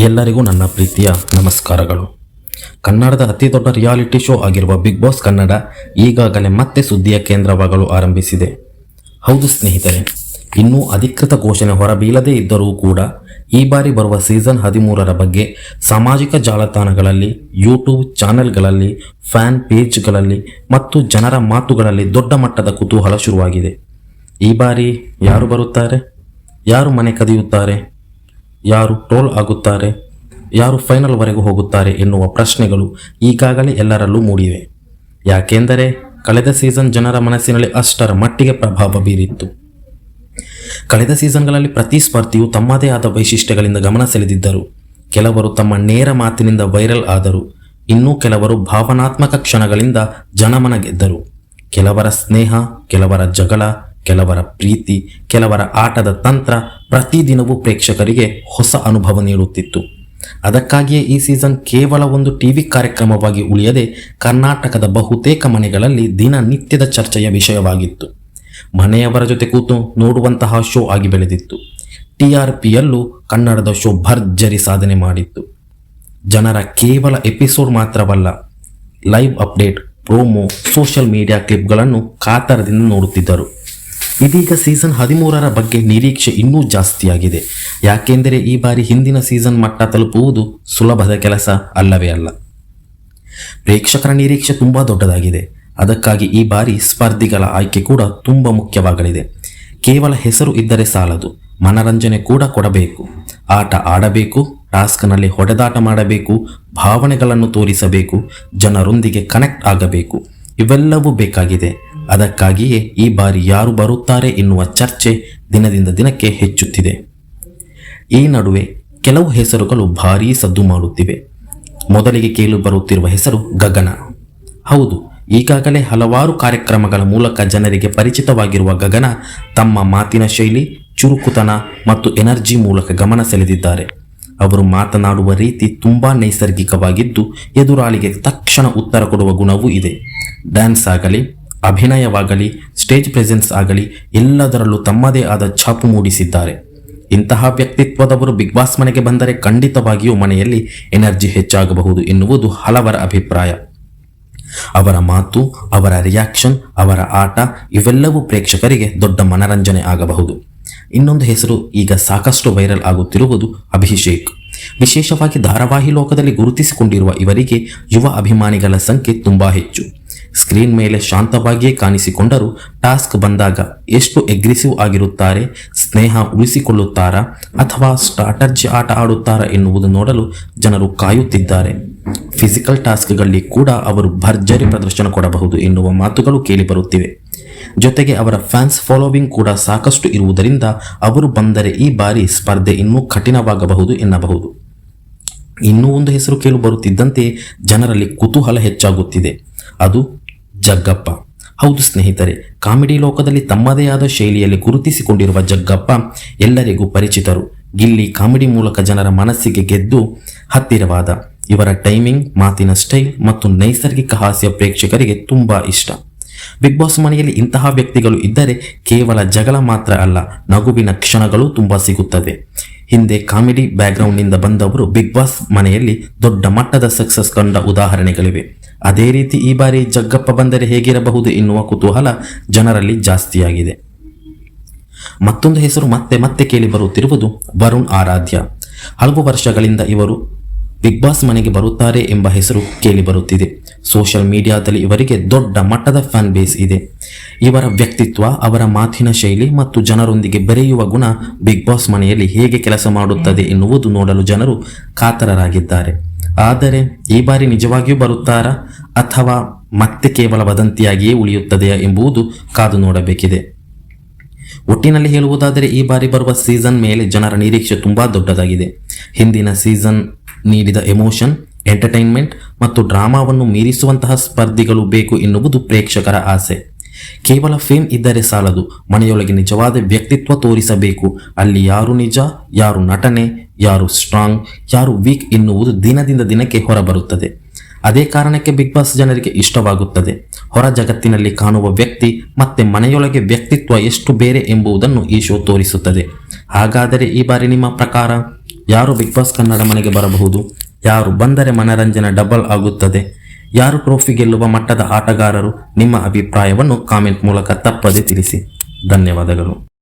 ಎಲ್ಲರಿಗೂ ನನ್ನ ಪ್ರೀತಿಯ ನಮಸ್ಕಾರಗಳು. ಕನ್ನಡದ ಅತಿ ದೊಡ್ಡ ರಿಯಾಲಿಟಿ ಶೋ ಆಗಿರುವ ಬಿಗ್ ಬಾಸ್ ಕನ್ನಡ ಈಗಾಗಲೇ ಮತ್ತೆ ಸುದ್ದಿಯ ಕೇಂದ್ರವಾಗಲು ಆರಂಭಿಸಿದೆ. ಹೌದು ಸ್ನೇಹಿತರೆ, ಇನ್ನೂ ಅಧಿಕೃತ ಘೋಷಣೆ ಹೊರಬೀಳದೇ ಇದ್ದರೂ ಕೂಡ ಈ ಬಾರಿ ಬರುವ ಸೀಸನ್ 13ರ ಬಗ್ಗೆ ಸಾಮಾಜಿಕ ಜಾಲತಾಣಗಳಲ್ಲಿ, ಯೂಟ್ಯೂಬ್ ಚಾನೆಲ್ಗಳಲ್ಲಿ, ಫ್ಯಾನ್ ಪೇಜ್ಗಳಲ್ಲಿ ಮತ್ತು ಜನರ ಮಾತುಗಳಲ್ಲಿ ದೊಡ್ಡ ಮಟ್ಟದ ಕುತೂಹಲ ಶುರುವಾಗಿದೆ. ಈ ಬಾರಿ ಯಾರು ಬರುತ್ತಾರೆ, ಯಾರು ಮನೆ ಕದಿಯುತ್ತಾರೆ, ಯಾರು ಟ್ರೋಲ್ ಆಗುತ್ತಾರೆ, ಯಾರು ಫೈನಲ್ವರೆಗೂ ಹೋಗುತ್ತಾರೆ ಎನ್ನುವ ಪ್ರಶ್ನೆಗಳು ಈಗಾಗಲೇ ಎಲ್ಲರಲ್ಲೂ ಮೂಡಿವೆ. ಯಾಕೆಂದರೆ ಕಳೆದ ಸೀಸನ್ ಜನರ ಮನಸ್ಸಿನಲ್ಲಿ ಅಷ್ಟರ ಮಟ್ಟಿಗೆ ಪ್ರಭಾವ ಬೀರಿತ್ತು. ಕಳೆದ ಸೀಸನ್ಗಳಲ್ಲಿ ಪ್ರತಿ ಸ್ಪರ್ಧಿಯು ತಮ್ಮದೇ ಆದ ವೈಶಿಷ್ಟ್ಯಗಳಿಂದ ಗಮನ ಸೆಳೆದಿದ್ದರು. ಕೆಲವರು ತಮ್ಮ ನೇರ ಮಾತಿನಿಂದ ವೈರಲ್ ಆದರು, ಇನ್ನೂ ಕೆಲವರು ಭಾವನಾತ್ಮಕ ಕ್ಷಣಗಳಿಂದ ಜನಮನ ಗೆದ್ದರು. ಕೆಲವರ ಸ್ನೇಹ, ಕೆಲವರ ಜಗಳ, ಕೆಲವರ ಪ್ರೀತಿ, ಕೆಲವರ ಆಟದ ತಂತ್ರ ಪ್ರತಿದಿನವೂ ಪ್ರೇಕ್ಷಕರಿಗೆ ಹೊಸ ಅನುಭವ ನೀಡುತ್ತಿತ್ತು. ಅದಕ್ಕಾಗಿಯೇ ಈ ಸೀಸನ್ ಕೇವಲ ಒಂದು ಟಿವಿ ಕಾರ್ಯಕ್ರಮವಾಗಿ ಉಳಿಯದೆ ಕರ್ನಾಟಕದ ಬಹುತೇಕ ಮನೆಗಳಲ್ಲಿ ದಿನನಿತ್ಯದ ಚರ್ಚೆಯ ವಿಷಯವಾಗಿತ್ತು. ಮನೆಯವರ ಜೊತೆ ಕೂತು ನೋಡುವಂತಹ ಶೋ ಆಗಿ ಬೆಳೆದಿತ್ತು. TRPಯಲ್ಲೂ ಕನ್ನಡದ ಶೋ ಭರ್ಜರಿ ಸಾಧನೆ ಮಾಡಿತ್ತು. ಜನರ ಕೇವಲ ಎಪಿಸೋಡ್ ಮಾತ್ರವಲ್ಲ, live update, promo, social media ಕ್ಲಿಪ್ಗಳನ್ನು ಕಾತರದಿಂದ ನೋಡುತ್ತಿದ್ದರು. ಇದೀಗ ಸೀಸನ್ 13ರ ಬಗ್ಗೆ ನಿರೀಕ್ಷೆ ಇನ್ನೂ ಜಾಸ್ತಿಯಾಗಿದೆ. ಯಾಕೆಂದರೆ ಈ ಬಾರಿ ಹಿಂದಿನ ಸೀಸನ್ ಮಟ್ಟ ತಲುಪುವುದು ಸುಲಭದ ಕೆಲಸ ಅಲ್ಲವೇ ಅಲ್ಲ. ಪ್ರೇಕ್ಷಕರ ನಿರೀಕ್ಷೆ ತುಂಬಾ ದೊಡ್ಡದಾಗಿದೆ. ಅದಕ್ಕಾಗಿ ಈ ಬಾರಿ ಸ್ಪರ್ಧಿಗಳ ಆಯ್ಕೆ ಕೂಡ ತುಂಬಾ ಮುಖ್ಯವಾಗಲಿದೆ. ಕೇವಲ ಹೆಸರು ಇದ್ದರೆ ಸಾಲದು, ಮನರಂಜನೆ ಕೂಡ ಕೊಡಬೇಕು. ಆಟ ಆಡಬೇಕು, ಟಾಸ್ಕ್ನಲ್ಲಿ ಹೊಡೆದಾಟ ಮಾಡಬೇಕು, ಭಾವನೆಗಳನ್ನು ತೋರಿಸಬೇಕು, ಜನರೊಂದಿಗೆ ಕನೆಕ್ಟ್ ಆಗಬೇಕು. ಇವೆಲ್ಲವೂ ಬೇಕಾಗಿದೆ. ಅದಕ್ಕಾಗಿಯೇ ಈ ಬಾರಿ ಯಾರು ಬರುತ್ತಾರೆ ಎನ್ನುವ ಚರ್ಚೆ ದಿನದಿಂದ ದಿನಕ್ಕೆ ಹೆಚ್ಚುತ್ತಿದೆ. ಈ ನಡುವೆ ಕೆಲವು ಹೆಸರುಗಳು ಭಾರೀ ಸದ್ದು ಮಾಡುತ್ತಿವೆ. ಮೊದಲಿಗೆ ಕೇಳಿ ಬರುತ್ತಿರುವ ಹೆಸರು ಗಗನ. ಹೌದು, ಈಗಾಗಲೇ ಹಲವಾರು ಕಾರ್ಯಕ್ರಮಗಳ ಮೂಲಕ ಜನರಿಗೆ ಪರಿಚಿತವಾಗಿರುವ ಗಗನ ತಮ್ಮ ಮಾತಿನ ಶೈಲಿ, ಚುರುಕುತನ ಮತ್ತು ಎನರ್ಜಿ ಮೂಲಕ ಗಮನ ಸೆಳೆದಿದ್ದಾರೆ. ಅವರು ಮಾತನಾಡುವ ರೀತಿ ತುಂಬಾ ನೈಸರ್ಗಿಕವಾಗಿದ್ದು ಎದುರಾಳಿಗೆ ತಕ್ಷಣ ಉತ್ತರ ಕೊಡುವ ಗುಣವೂ ಇದೆ. ಡ್ಯಾನ್ಸ್ ಆಗಲಿ, ಅಭಿನಯವಾಗಲಿ, ಸ್ಟೇಜ್ ಪ್ರೆಸೆನ್ಸ್ ಆಗಲಿ, ಎಲ್ಲದರಲ್ಲೂ ತಮ್ಮದೇ ಆದ ಛಾಪು ಮೂಡಿಸಿದ್ದಾರೆ. ಇಂತಹ ವ್ಯಕ್ತಿತ್ವದವರು ಬಿಗ್ ಬಾಸ್ ಮನೆಗೆ ಬಂದರೆ ಖಂಡಿತವಾಗಿಯೂ ಮನೆಯಲ್ಲಿ ಎನರ್ಜಿ ಹೆಚ್ಚಾಗಬಹುದು ಎನ್ನುವುದು ಹಲವರ ಅಭಿಪ್ರಾಯ. ಅವರ ಮಾತು, ಅವರ ರಿಯಾಕ್ಷನ್, ಅವರ ಆಟ ಇವೆಲ್ಲವೂ ಪ್ರೇಕ್ಷಕರಿಗೆ ದೊಡ್ಡ ಮನರಂಜನೆ ಆಗಬಹುದು. ಇನ್ನೊಂದು ಹೆಸರು ಈಗ ಸಾಕಷ್ಟು ವೈರಲ್ ಆಗುತ್ತಿರುವುದು ಅಭಿಷೇಕ್. ವಿಶೇಷವಾಗಿ ಧಾರಾವಾಹಿ ಲೋಕದಲ್ಲಿ ಗುರುತಿಸಿಕೊಂಡಿರುವ ಇವರಿಗೆ ಯುವ ಅಭಿಮಾನಿಗಳ ಸಂಖ್ಯೆ ತುಂಬಾ ಹೆಚ್ಚು. ಸ್ಕ್ರೀನ್ ಮೇಲೆ ಶಾಂತವಾಗಿಯೇ ಕಾಣಿಸಿಕೊಂಡರೂ ಟಾಸ್ಕ್ ಬಂದಾಗ ಎಷ್ಟು ಎಗ್ರೆಸಿವ್ ಆಗಿರುತ್ತಾರೆ, ಸ್ನೇಹ ಉಳಿಸಿಕೊಳ್ಳುತ್ತಾರಾ ಅಥವಾ ಸ್ಟ್ರಾಟಜಿ ಆಟ ಆಡುತ್ತಾರಾ ಎನ್ನುವುದು ನೋಡಲು ಜನರು ಕಾಯುತ್ತಿದ್ದಾರೆ. ಫಿಸಿಕಲ್ ಟಾಸ್ಕ್ಗಳಲ್ಲಿ ಕೂಡ ಅವರು ಭರ್ಜರಿ ಪ್ರದರ್ಶನ ಕೊಡಬಹುದು ಎನ್ನುವ ಮಾತುಗಳು ಕೇಳಿಬರುತ್ತಿವೆ. ಜೊತೆಗೆ ಅವರ ಫ್ಯಾನ್ಸ್ ಫಾಲೋವಿಂಗ್ ಕೂಡ ಸಾಕಷ್ಟು ಇರುವುದರಿಂದ ಅವರು ಬಂದರೆ ಈ ಬಾರಿ ಸ್ಪರ್ಧೆ ಇನ್ನೂ ಕಠಿಣವಾಗಬಹುದು ಎನ್ನಬಹುದು. ಇನ್ನೂ ಒಂದು ಹೆಸರು ಕೇಳಿ ಬರುತ್ತಿದ್ದಂತೆ ಜನರಲ್ಲಿ ಕುತೂಹಲ ಹೆಚ್ಚಾಗುತ್ತಿದೆ. ಅದು ಜಗ್ಗಪ್ಪ. ಹೌದು ಸ್ನೇಹಿತರೆ, ಕಾಮಿಡಿ ಲೋಕದಲ್ಲಿ ತಮ್ಮದೇ ಆದ ಶೈಲಿಯಲ್ಲಿ ಗುರುತಿಸಿಕೊಂಡಿರುವ ಜಗ್ಗಪ್ಪ ಎಲ್ಲರಿಗೂ ಪರಿಚಿತರು. ಗಿಲ್ಲಿ ಕಾಮಿಡಿ ಮೂಲಕ ಜನರ ಮನಸ್ಸಿಗೆ ಗೆದ್ದು ಹತ್ತಿರವಾದ ಇವರ ಟೈಮಿಂಗ್, ಮಾತಿನ ಸ್ಟೈಲ್ ಮತ್ತು ನೈಸರ್ಗಿಕ ಹಾಸ್ಯ ಪ್ರೇಕ್ಷಕರಿಗೆ ತುಂಬಾ ಇಷ್ಟ. ಬಿಗ್ ಬಾಸ್ ಮನೆಯಲ್ಲಿ ಇಂತಹ ವ್ಯಕ್ತಿಗಳು ಇದ್ದರೆ ಕೇವಲ ಜಗಳ ಮಾತ್ರ ಅಲ್ಲ, ನಗುವಿನ ಕ್ಷಣಗಳು ತುಂಬಾ ಸಿಗುತ್ತವೆ. ಹಿಂದೆ ಕಾಮಿಡಿ ಬ್ಯಾಕ್ಗ್ರೌಂಡ್ನಿಂದ ಬಂದವರು ಬಿಗ್ ಬಾಸ್ ಮನೆಯಲ್ಲಿ ದೊಡ್ಡ ಮಟ್ಟದ ಸಕ್ಸಸ್ ಕಂಡ ಉದಾಹರಣೆಗಳಿವೆ. ಅದೇ ರೀತಿ ಈ ಬಾರಿ ಜಗ್ಗಪ್ಪ ಬಂದರೆ ಹೇಗಿರಬಹುದು ಎನ್ನುವ ಕುತೂಹಲ ಜನರಲ್ಲಿ ಜಾಸ್ತಿಯಾಗಿದೆ. ಮತ್ತೊಂದು ಹೆಸರು ಮತ್ತೆ ಮತ್ತೆ ಕೇಳಿ ಬರುತ್ತಿರುವುದು ವರುಣ್ ಆರಾಧ್ಯ. ಹಲವು ವರ್ಷಗಳಿಂದ ಇವರು ಬಿಗ್ ಬಾಸ್ ಮನೆಗೆ ಬರುತ್ತಾರೆ ಎಂಬ ಹೆಸರು ಕೇಳಿ ಬರುತ್ತಿದೆ. ಸೋಷಿಯಲ್ ಮೀಡಿಯಾದಲ್ಲಿ ಇವರಿಗೆ ದೊಡ್ಡ ಮಟ್ಟದ ಫ್ಯಾನ್ ಬೇಸ್ ಇದೆ. ಇವರ ವ್ಯಕ್ತಿತ್ವ, ಅವರ ಮಾತಿನ ಶೈಲಿ ಮತ್ತು ಜನರೊಂದಿಗೆ ಬೆರೆಯುವ ಗುಣ ಬಿಗ್ ಬಾಸ್ ಮನೆಯಲ್ಲಿ ಹೇಗೆ ಕೆಲಸ ಮಾಡುತ್ತದೆ ಎನ್ನುವುದು ನೋಡಲು ಜನರು ಕಾತರರಾಗಿದ್ದಾರೆ. ಆದರೆ ಈ ಬಾರಿ ನಿಜವಾಗಿಯೂ ಬರುತ್ತಾರಾ ಅಥವಾ ಮತ್ತೆ ಕೇವಲ ವದಂತಿಯಾಗಿಯೇ ಉಳಿಯುತ್ತದೆಯಾ ಎಂಬುದು ಕಾದು ನೋಡಬೇಕಿದೆ. ಒಟ್ಟಿನಲ್ಲಿ ಹೇಳುವುದಾದರೆ ಈ ಬಾರಿ ಬರುವ ಸೀಸನ್ ಮೇಲೆ ಜನರ ನಿರೀಕ್ಷೆ ತುಂಬಾ ದೊಡ್ಡದಾಗಿದೆ. ಹಿಂದಿನ ಸೀಸನ್ ನೀಡಿದ ಎಮೋಷನ್, ಎಂಟರ್ಟೈನ್ಮೆಂಟ್ ಮತ್ತು ಡ್ರಾಮಾವನ್ನು ಮೀರಿಸುವಂತಹ ಸ್ಪರ್ಧಿಗಳು ಬೇಕು ಎನ್ನುವುದು ಪ್ರೇಕ್ಷಕರ ಆಸೆ. ಕೇವಲ ಫೇಮ್ ಇದ್ದರೆ ಸಾಲದು, ಮನೆಯೊಳಗೆ ನಿಜವಾದ ವ್ಯಕ್ತಿತ್ವ ತೋರಿಸಬೇಕು. ಅಲ್ಲಿ ಯಾರು ನಿಜ, ಯಾರು ನಟನೆ, ಯಾರು ಸ್ಟ್ರಾಂಗ್, ಯಾರು ವೀಕ್ ಎನ್ನುವುದು ದಿನದಿಂದ ದಿನಕ್ಕೆ ಹೊರಬರುತ್ತದೆ. ಅದೇ ಕಾರಣಕ್ಕೆ ಬಿಗ್ ಬಾಸ್ ಜನರಿಗೆ ಇಷ್ಟವಾಗುತ್ತದೆ. ಹೊರ ಜಗತ್ತಿನಲ್ಲಿ ಕಾಣುವ ವ್ಯಕ್ತಿ ಮತ್ತೆ ಮನೆಯೊಳಗೆ ವ್ಯಕ್ತಿತ್ವ ಎಷ್ಟು ಬೇರೆ ಎಂಬುದನ್ನು ಈ ಶೋ ತೋರಿಸುತ್ತದೆ. ಹಾಗಾದರೆ ಈ ಬಾರಿ ನಿಮ್ಮ ಪ್ರಕಾರ ಯಾರು ಬಿಗ್ ಬಾಸ್ ಕನ್ನಡ ಮನೆಗೆ ಬರಬಹುದು, ಯಾರು ಬಂದರೆ ಮನರಂಜನೆ ಡಬಲ್ ಆಗುತ್ತದೆ, ಯಾರು ಟ್ರೋಫಿ ಗೆಲ್ಲುವ ಮಟ್ಟದ ಆಟಗಾರರು, ನಿಮ್ಮ ಅಭಿಪ್ರಾಯವನ್ನು ಕಾಮೆಂಟ್ ಮೂಲಕ ತಪ್ಪದೆ ತಿಳಿಸಿ. ಧನ್ಯವಾದಗಳು.